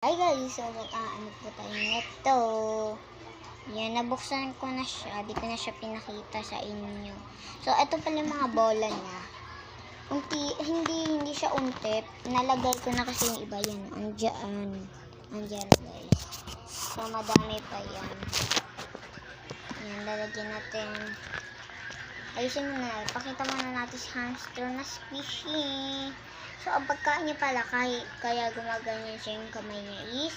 Hi guys, so ano po tayo neto. Yan, nabuksan ko na siya. Di ko na siya pinakita sa inyo. So, ito pala yung mga bola niya. Hindi siya untip. Nalagay ko na kasi yung iba yan. Andyan guys. So, madami pa yan. Yan, lalagyan natin. Ayusin mo na. Pakita mo na natin si hamster na squishy. So, ang pagkain niya pala, kaya gumaganyan siya yung kamay niya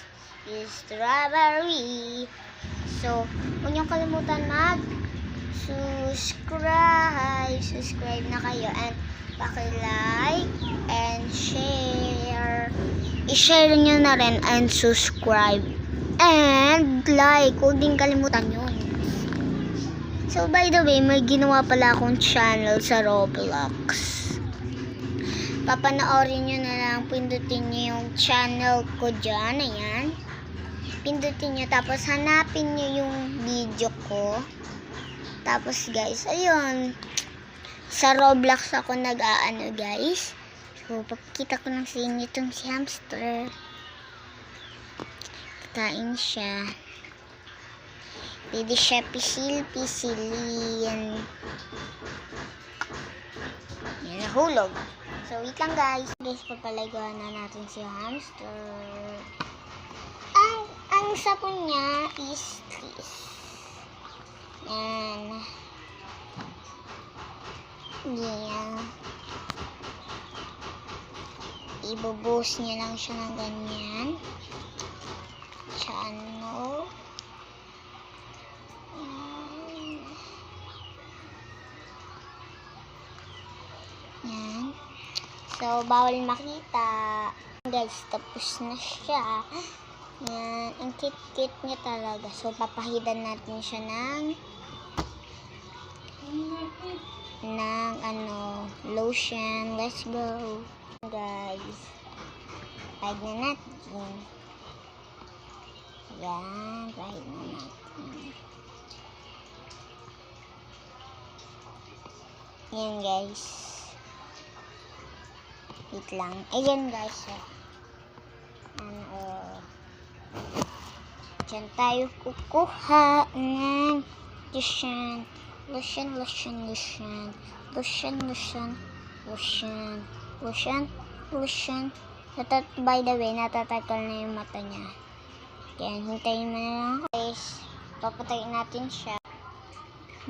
is strawberry. So, huwag niyong kalimutan subscribe na kayo, and paki-like and share. I-share niyo na rin and subscribe and like. Huwag din kalimutan yun. So, by the way, may ginawa pala akong channel sa Roblox. Papanoorin nyo na lang, pindutin nyo yung channel ko dyan, ayan. Pindutin nyo, tapos hanapin nyo yung video ko. Tapos guys, ayun. Sa Roblox ako nag-aano guys. So, papakita ko lang sa inyo itong si hamster. Kain siya. Pwede siya pisil-pisilin. Yan, nahulog. So, wait lang guys. Guys, papalagawan na natin si hamster. Ang sapon niya is this. Yan. Yan. Ibubuhos niya lang siya ng ganyan. Channel. Yan. So, bawal makita. Guys, tapos na siya. Yan. Ang cute-cute niya talaga. So, papahidan natin siya ng lotion. Let's go. Guys. Pahid na natin. Yan. Pahid na natin. Yan, guys. Wait lang. Ayan guys. Diyan tayo kukuha ng lotion. By the way, natatakal na yung mata niya. Yan, hintayin mo na lang guys. Papatayin natin siya.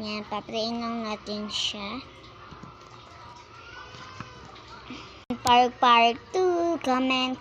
Yan, papatayin lang natin siya. Part 2. Comment.